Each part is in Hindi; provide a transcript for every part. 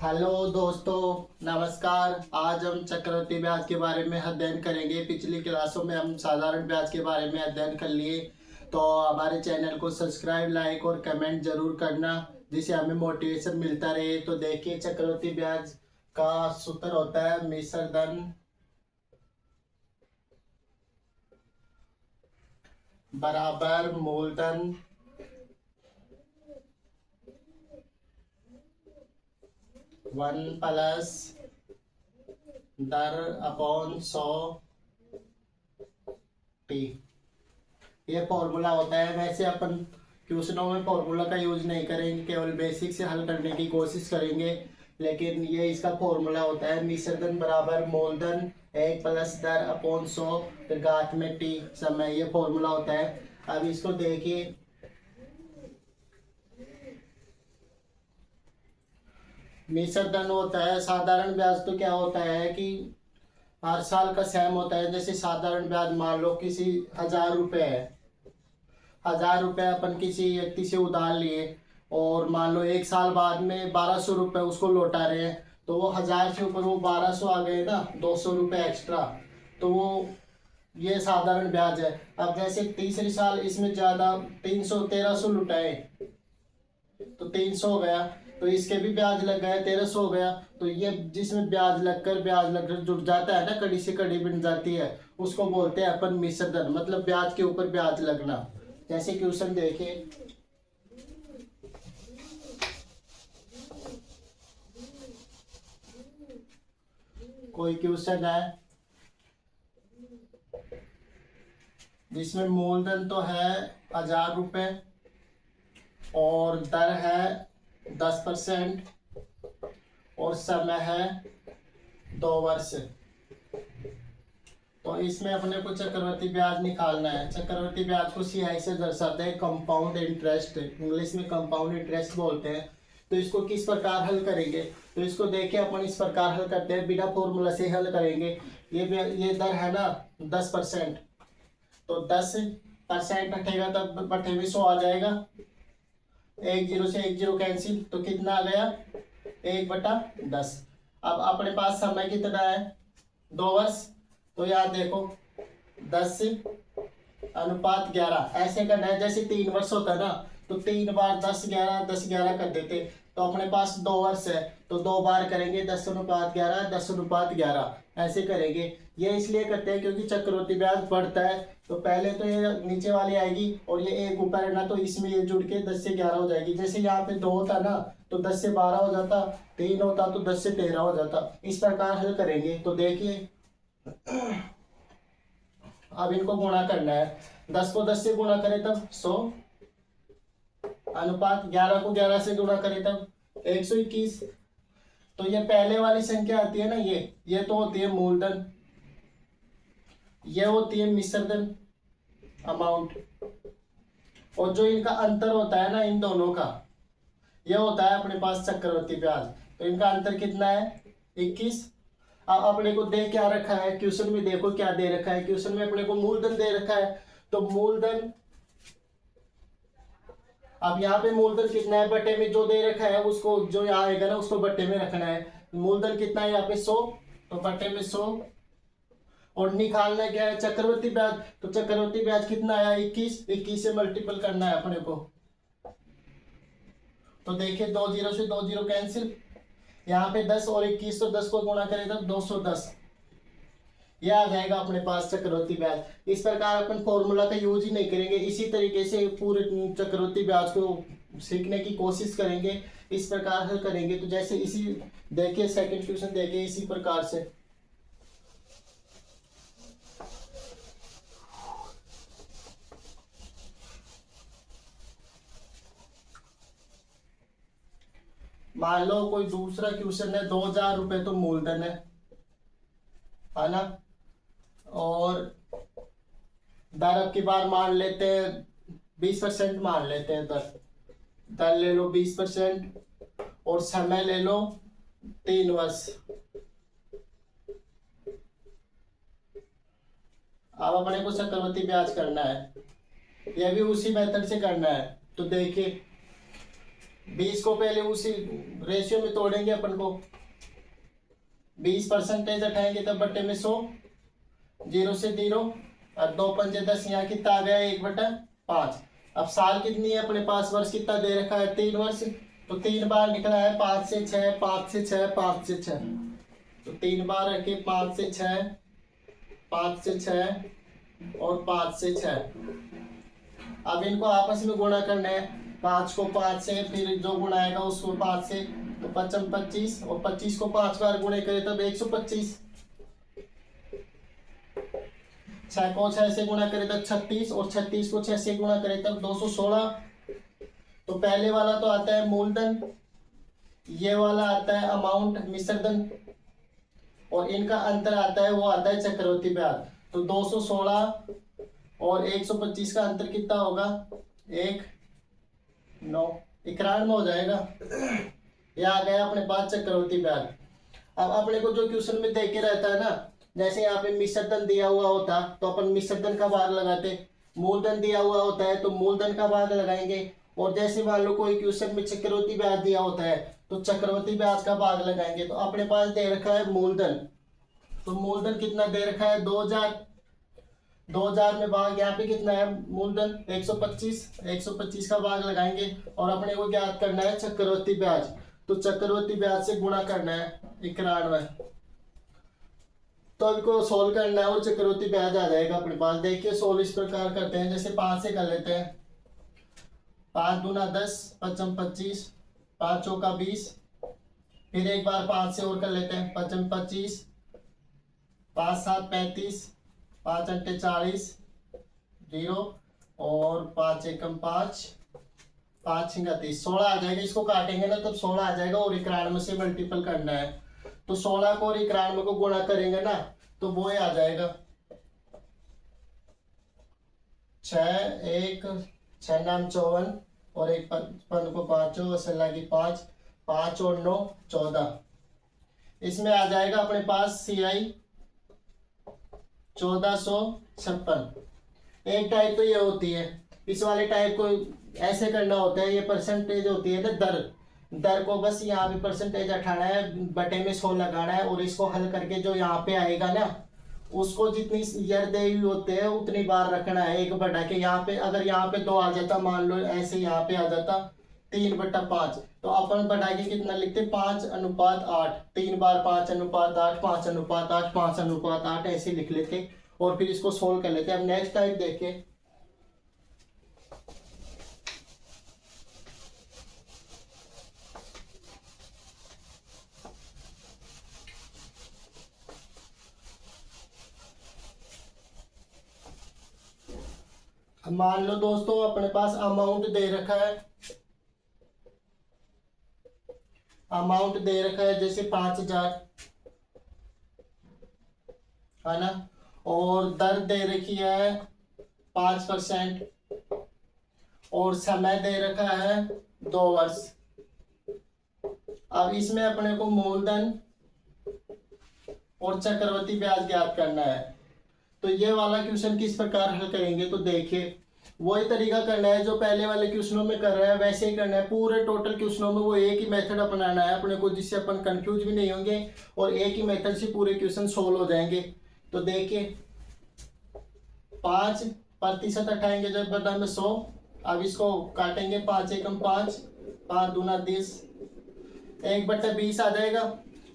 हेलो दोस्तों, नमस्कार। आज हम चक्रवृद्धि ब्याज के बारे में अध्ययन करेंगे। पिछली क्लासों में हम साधारण ब्याज के बारे में अध्ययन कर लिए। तो हमारे चैनल को सब्सक्राइब, लाइक और कमेंट जरूर करना, जिससे हमें मोटिवेशन मिलता रहे। तो देखिए, चक्रवृद्धि ब्याज का सूत्र होता है मिश्र धन बराबर मूलधन वन प्लस दर अपॉन 100 टी। ये फॉर्मूला होता है। वैसे अपन क्वेश्चनों में फॉर्मूला का यूज नहीं करेंगे, केवल बेसिक से हल करने की कोशिश करेंगे। लेकिन ये इसका फॉर्मूला होता है मिश्रधन बराबर मूलधन 1 + 10 अपॉन 100 फिर घात में टी समय। ये फॉर्मूला होता है। अब इसको देखिए, मिश्रधन होता है साधारण ब्याज। तो क्या होता है कि हर साल का सेम होता है। जैसे साधारण ब्याज मान लो किसी 1000 रुपये है, 1000 रुपये अपन किसी व्यक्ति से उधार लिए और मान लो 1 साल बाद में 1200 रुपये उसको लौटा रहे हैं, तो वो 1000 से ऊपर वो 1200 आ गए ना, 200 रुपये एक्स्ट्रा। तो वो ये साधारण ब्याज है। अब जैसे तीसरे साल इसमें ज़्यादा 300 1300 लुटाए तो 300 हो गया, तो इसके भी ब्याज लग गया, 1300 हो गया। तो ये जिसमें ब्याज लगकर जुड़ जाता है ना, कड़ी से कड़ी बन जाती है, उसको बोलते हैं अपन मिश्रधन, मतलब ब्याज के ऊपर ब्याज लगना। जैसे क्वेश्चन देखिए, कोई क्वेश्चन है जिसमें मूलधन तो है 1000 रुपये और दर है 10% और समय है 2 वर्ष। तो इसमें अपने को चक्रवृद्धि ब्याज निकालना है। चक्रवृद्धि ब्याज को सीआई से दर्शाते हैं कंपाउंड इंटरेस्ट, इंग्लिश में कंपाउंड इंटरेस्ट बोलते हैं। तो इसको किस प्रकार हल करेंगे, तो इसको देखिए अपन इस प्रकार हल करते हैं, बिना फॉर्मूला से हल करेंगे। ये दर है ना 10%, तो 10% हटेगा तब बटे में 100 आ जाएगा। एक जीरो से एक जीरो कैंसिल, तो कितना आ गया 1/10। अब अपने पास समय कितना है 2 वर्ष। तो यार देखो 10:11 ऐसे करना है। जैसे 3 वर्ष होता है ना, तो 3 बार 10 11 10 11 कर देते। तो अपने पास 2 वर्ष है, तो 2 बार करेंगे 10:11 10:11 ऐसे करेंगे। ये इसलिए करते हैं क्योंकि चक्रवृद्धि ब्याज बढ़ता है। तो पहले तो ये नीचे वाली आएगी और ये एक ऊपर है ना, तो इसमें ये जुड़ के 10 से 11 हो जाएगी। जैसे यहाँ पे 2 होता ना, तो 10 से 12 हो जाता, 3 होता तो 10 से 13 हो जाता। इस प्रकार हल करेंगे। तो देखिए, अब इनको गुणा करना है। 10 को 10 से गुणा करें तब 100 अनुपात 11 को 11 से गुणा करें तब 121। तो ये पहले वाली संख्या आती है ना, ये तो होती है मूलधन, ये होती है मिश्रधन अमाउंट, और जो इनका अंतर होता है ना इन दोनों का, ये होता है अपने पास चक्रवृद्धि ब्याज। तो इनका अंतर कितना है 21। अब अपने को दे क्या रखा है क्वेश्चन में, देखो क्या दे रखा है क्वेश्चन में, अपने को मूलधन दे रखा है। तो मूलधन, अब यहाँ पे मूलधन कितना है बटे में जो दे रखा है उसको, जो यहाँ आएगा ना उसको बटे में रखना है। मूलधन कितना है यहाँ पे 100, तो बटे में 100। और निकालना क्या है चक्रवृद्धि ब्याज, तो चक्रवृद्धि ब्याज कितना आया 21 से मल्टीपल करना है अपने को। तो देखिए 2 जीरो से 2 जीरो कैंसिल, यहाँ पे 10 और 21, तो 10 को गुणा करें तब 210। यह आ जाएगा अपने पास चक्रवृद्धि ब्याज। इस प्रकार अपन फॉर्मूला का यूज ही नहीं करेंगे, इसी तरीके से पूरे चक्रवृद्धि ब्याज को सीखने की कोशिश करेंगे, इस प्रकार हल करेंगे। तो जैसे इसी देखिए सेकंड क्वेश्चन देखिए इसी प्रकार से, मान लो कोई दूसरा क्वेश्चन है, 2000 रुपये तो मूलधन है ना, और दर अब की बार मान लेते हैं 20% मान लेते हैं। दर दर ले लो 20% और समय ले लो 3 वर्ष। अब अपने को चक्रवृद्धि ब्याज करना है, यह भी उसी मेथड से करना है। तो देखिए 20 को पहले उसी रेशियो में तोड़ेंगे अपन को, 20% उठाएंगे तब बट्टे में 100, 0 से 0 और 2 पंजे 10, यहाँ कितना आ गया 1/5। अब साल कितनी है अपने पास, वर्ष कितना दे रखा है 3 वर्ष, तो 3 बार निकला है 5 से 6, 5 से 6, 5 से 6, तो 3 बार रखे 5 से 6, 5 से 6 और 5 से 6। अब इनको आपस में गुणा करना है, 5 को 5 से, फिर जो गुणा आएगा उसको 5 से, तो 5 25, और 25 को 5 बार गुणे करें तब 125, 6 को 6 से गुणा करें तब 36, और 36 को 6 से गुणा करें तब 216। तो पहले वाला तो आता है मूलधन, ये वाला आता है अमाउंट मिश्रधन, और इनका अंतर आता है वो आता है चक्रवर्ती ब्याज। तो 216 और 125 का अंतर कितना होगा, 1 9 91 हो जाएगा। ये आ गया अपने पास चक्रवर्ती ब्याज। अब अपने को जो क्वेश्चन में देखे रहता है ना, जैसे यहाँ पे मिश्रधन दिया हुआ होता तो अपन मिश्रधन का भाग लगाते, मूलधन दिया हुआ होता है तो मूलधन का भाग लगाएंगे, और जैसे मान लो कोई क्वेश्चन में चक्रवर्ती ब्याज दिया होता है तो चक्रवर्ती ब्याज का भाग लगाएंगे। तो अपने पास दे रखा है मूलधन, तो मूलधन कितना दे रखा है 2000, 2000 में भाग यहाँ पे कितना है मूलधन 125, 125 का भाग लगाएंगे, और अपने को ज्ञात करना है चक्रवर्ती ब्याज, तो चक्रवर्ती ब्याज से गुणा करना है 91। तो इनको सोल्व करना है और चक्रवर्ती ब्याज आ जाएगा अपने पास। देखिए सोल्व इस प्रकार करते हैं, जैसे 5 से कर लेते हैं, 5 दूना 10, 5 25, 5 चौका 20, फिर एक बार 5 से और कर लेते हैं, 5 25, 5 7 35, 5 8 40, 0 और 5 एकम 5, 5 6 30, 16 आ जाएगा। इसको काटेंगे ना तब 16 आ जाएगा, और 91 से मल्टीपल करना है, तो 16 को और 91 को गुणा करेंगे ना तो वो आ जाएगा 6 1 6 नाम 54, और 1 5 को 5 16 की 5, 5 और 9 14। इसमें आ जाएगा अपने पास CI 1456। एक टाइप तो ये होती है, इस वाले टाइप को ऐसे करना होता है, ये परसेंटेज होती है ना दर को बस यहाँ पे परसेंटेज उठाना है, बटे में 100 लगाना है, और इसको हल करके जो यहाँ पे आएगा ना उसको जितनी ईयर दे हुई होते हैं उतनी बार रखना है, 1 बढ़ा के। यहाँ पे अगर यहाँ पे 2 आ जाता, मान लो ऐसे यहाँ पे आ जाता 3/5, तो अपन बढ़ा के कितना लिखते 5:8, 3 बार 5:8, 5:8, 5:8 ऐसे लिख लेते, और फिर इसको सोल्व कर लेते। अब नेक्स्ट टाइप देखिए, मान लो दोस्तों अपने पास अमाउंट दे रखा है, अमाउंट दे रखा है जैसे 5000 है ना, और दर दे रखी है 5%, और समय दे रखा है 2 वर्ष। अब इसमें अपने को मूलधन और चक्रवर्ती ब्याज ज्ञात करना है। तो ये वाला क्वेश्चन किस प्रकार हल करेंगे, तो देखिए वही तरीका करना है जो पहले वाले क्वेश्चनों में कर रहे हैं, वैसे ही करना है। पूरे टोटल क्वेश्चनों में वो एक ही मेथड अपनाना है अपने को, जिससे अपन कंफ्यूज भी नहीं होंगे, और एक ही मेथड से पूरे क्वेश्चन सोल्व हो जाएंगे। तो देखिए 5% हटाएंगे जब बटा में 100, अब इसको काटेंगे 5 एकम 5, 5 दूना 30, 1/20 आ जाएगा।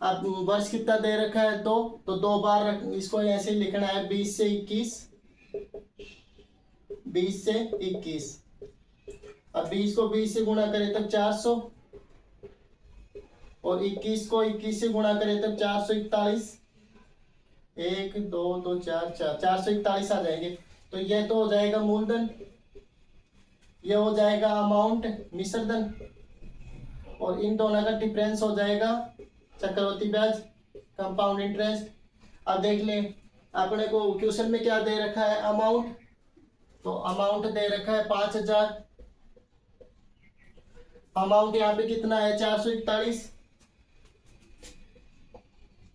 अब वर्ष कितना दे रखा है 2, तो 2 बार इसको ऐसे लिखना है 20 से 21, 20 से 21। अब 20 को 20 से गुणा करें तब 400, और 21 को 21 से गुणा करें तब 441, 1 2 2 4 4 441 आ जाएंगे। तो यह तो हो जाएगा मूलधन, यह हो जाएगा अमाउंट मिश्रधन, और इन दोनों का डिफरेंस हो जाएगा चक्रवर्ती ब्याज कंपाउंड इंटरेस्ट। अब देख लें अपने को क्वेश्चन में क्या दे रखा है अमाउंट, तो अमाउंट दे रखा है 5000, अमाउंट यहाँ पे कितना है 441,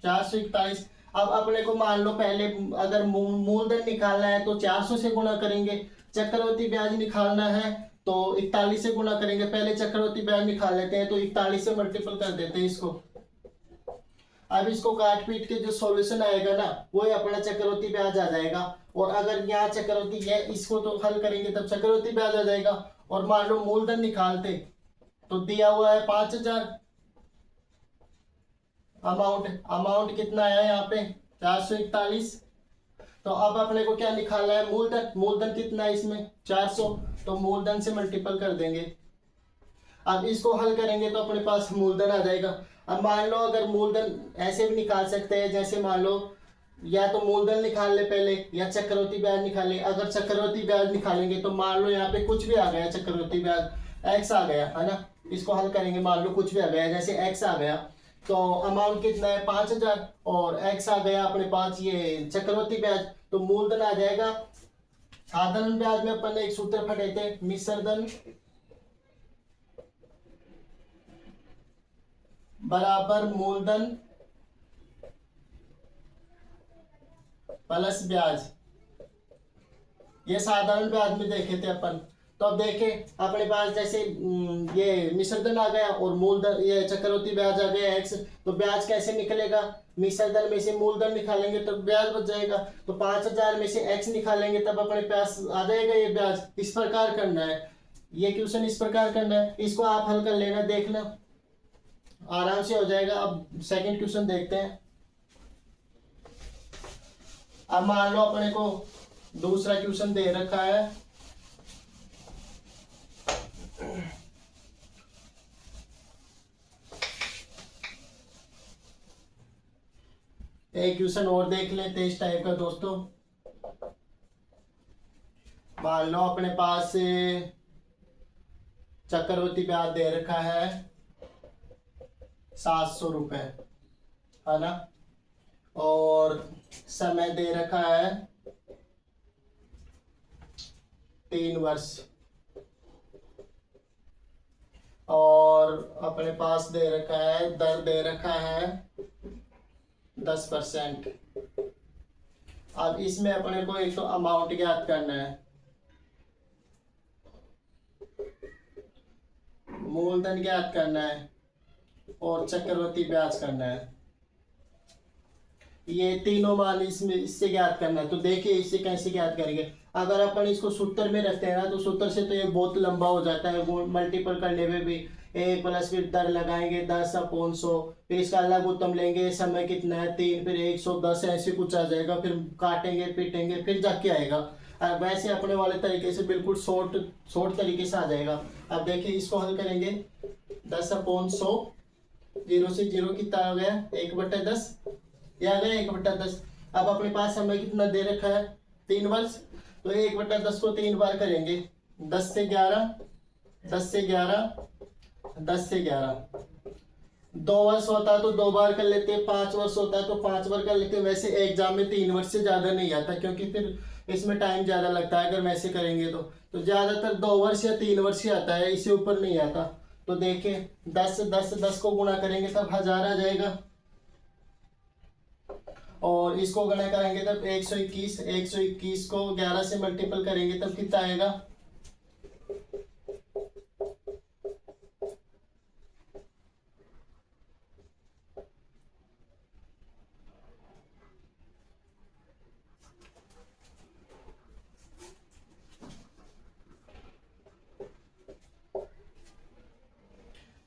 441। अब अपने को मान लो पहले अगर मूलधन निकालना है तो 400 से गुणा करेंगे, चक्रवर्ती ब्याज निकालना है तो 41 से गुणा करेंगे, पहले चक्रवृद्धि ब्याज निकाल लेते हैं, तो 41 से मल्टीपल कर देते हैं इसको। अब इसको काट पीट के जो सॉल्यूशन आएगा ना वो ही अपना चक्रवृद्धि ब्याज आ जाएगा। और अगर यहाँ चक्रवृद्धि है इसको तो हल करेंगे तब चक्रवृद्धि ब्याज आ जाएगा। और मान लो मूलधन निकालते तो दिया हुआ है 5000, अमाउंट कितना आया यहाँ पे 441। तो अब अपने को क्या निकालना है, मूलधन कितना है इसमें 400, तो मूलधन से मल्टीपल कर देंगे। अब इसको हल करेंगे तो अपने पास मूलधन आ जाएगा। अब मान लो अगर मूलधन ऐसे भी निकाल सकते हैं, जैसे मान लो या तो मूलधन निकाल ले पहले या चक्रवृद्धि ब्याज निकाले। अगर चक्रवृद्धि ब्याज निकालेंगे तो मान लो यहाँ पे कुछ भी आ गया, चक्रवृद्धि ब्याज x आ गया है ना, इसको हल करेंगे, मान लो कुछ भी आ गया जैसे x आ गया, तो अमाउंट कितना है 5000 और x आ गया अपने पास ये चक्रवृद्धि ब्याज, तो मूलधन आ जाएगा। साधारण ब्याज में अपन ने एक सूत्र पढ़े थे, मिश्रधन बराबर मूलधन प्लस ब्याज, ये साधारण ब्याज में देखे थे अपन। तो अब देखें अपने पास जैसे ये मिश्रधन आ गया और मूलधन ये चक्रवृद्धि ब्याज आ गया x, तो ब्याज कैसे निकलेगा, मिश्रधन में से मूलधन निकालेंगे तो ब्याज बच जाएगा। तो 5000 में से x निकालेंगे तब अपने पास आ जाएगा ये ब्याज। इस प्रकार करना है, ये क्वेश्चन इस प्रकार करना है, इसको आप हल कर लेना, देखना आराम से हो जाएगा। अब सेकंड क्वेश्चन देखते हैं। अब मान लो अपने को दूसरा क्वेश्चन दे रखा है, एक क्वेश्चन और देख लेते हैं इस टाइप का दोस्तों। मान लो अपने पास चक्रवृद्धि ब्याज दे रखा है 700 रुपए है ना, और समय दे रखा है 3 वर्ष, और अपने पास दे रखा है दर दे रखा है 10%। अब इसमें अपने को एक तो अमाउंट ज्ञात करना है, मूलधन ज्ञात करना है और चक्रवृद्धि ब्याज करना है। ये तीनों मान इसमें इससे ज्ञात करना है। तो देखिए इससे कैसे ज्ञात करेंगे, अगर अपन इसको सूत्र में रखते हैं ना तो सूत्र से तो ये बहुत लंबा हो जाता है, वो मल्टीपल करने में भी एक प्लस फिर दर लगाएंगे 10/100, फिर इसका अलग उत्तम लेंगे, समय कितना है 3, फिर 110 ऐसे कुछ आ जाएगा, फिर काटेंगे पीटेंगे फिर जाके आएगा। वैसे अपने वाले तरीके से बिल्कुल शॉर्ट तरीके से आ जाएगा। अब देखिए इसको हल करेंगे 10/100, 0 से 0 कितना आ गया 1/10, या गया 1/10। अब अपने पास समय कितना दे रखा है 3 वर्ष, तो 1/10 को 3 बार करेंगे, 10 से 11, 10 से 11, 10 से 11। 2 वर्ष होता है तो 2 बार कर लेते हैं, 5 वर्ष होता है तो 5 बार कर लेते हैं। वैसे एग्जाम में 3 वर्ष से ज्यादा नहीं आता, क्योंकि फिर इसमें टाइम ज्यादा लगता है अगर वैसे करेंगे तो ज्यादातर 2 वर्ष या 3 वर्ष ही आता है, इससे ऊपर नहीं आता। तो देखिए 10 को गुणा करेंगे तब 1000 आ जाएगा, और इसको गणना करेंगे तब 121 को 11 से मल्टीपल करेंगे तब कितना आएगा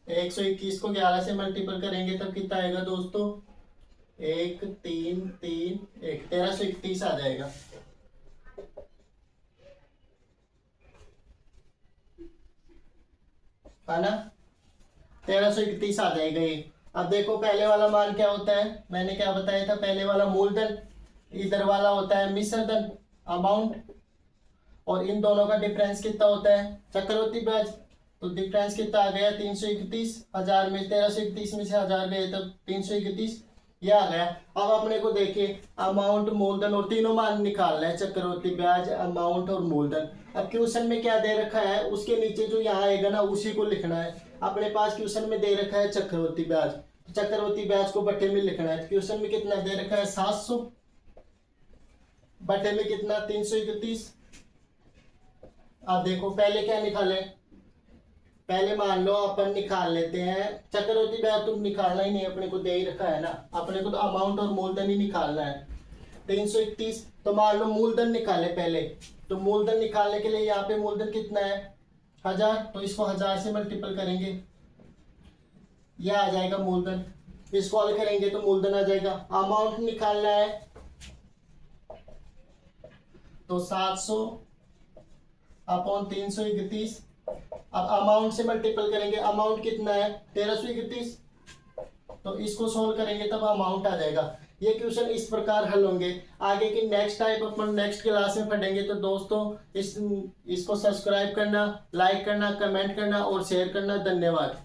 121 को 11 से मल्टीपल करेंगे तब कितना आएगा दोस्तों 1 3 3 1 1331 आ जाएगा। है ना, 1331 आ जाएगा ये। अब देखो पहले वाला मान क्या होता है, मैंने क्या बताया था, पहले वाला मूलधन, इधर वाला होता है मिश्रधन अमाउंट, और इन दोनों का डिफरेंस कितना होता है चक्रवृद्धि ब्याज। तो डिफरेंस कितना आ गया 331, 1000 में 1331 में से 1000 गए तब 331 ये आ गया। अब अपने को देखिए अमाउंट मूलधन और तीनों मान निकालना है, चक्रवृद्धि ब्याज अमाउंट और मूलधन। अब क्वेश्चन में क्या दे रखा है उसके नीचे जो यहाँ आएगा ना उसी को लिखना है। अपने पास क्वेश्चन में दे रखा है चक्रवृद्धि ब्याज, चक्रवृद्धि ब्याज को बटे में लिखना है। क्वेश्चन में कितना दे रखा है 700, बटे में कितना 331, अब देखो पहले क्या निकाले, पहले मान लो अपन निकाल लेते हैं, चक्रवृद्धि ब्याज तुम निकालना ही नहीं, अपने को दे ही रखा है ना, अपने को तो अमाउंट और मूलधन ही निकालना है। 331, तो मान लो मूलधन निकाले पहले, तो मूलधन निकालने के लिए यहाँ पे मूलधन कितना है 1000, तो इसको 1000 से मल्टीपल करेंगे, यह आ जाएगा मूलधन। इसको हल करेंगे तो मूलधन आ जाएगा। अमाउंट निकालना है तो 700 अपॉन 331, अब अमाउंट से मल्टीपल करेंगे, अमाउंट कितना है 1331, तो इसको सोल्व करेंगे तब अमाउंट आ जाएगा। ये क्वेश्चन इस प्रकार हल होंगे। आगे की नेक्स्ट टाइप अपन नेक्स्ट क्लास में पढ़ेंगे। तो दोस्तों इसको सब्सक्राइब करना, लाइक करना, कमेंट करना और शेयर करना। धन्यवाद।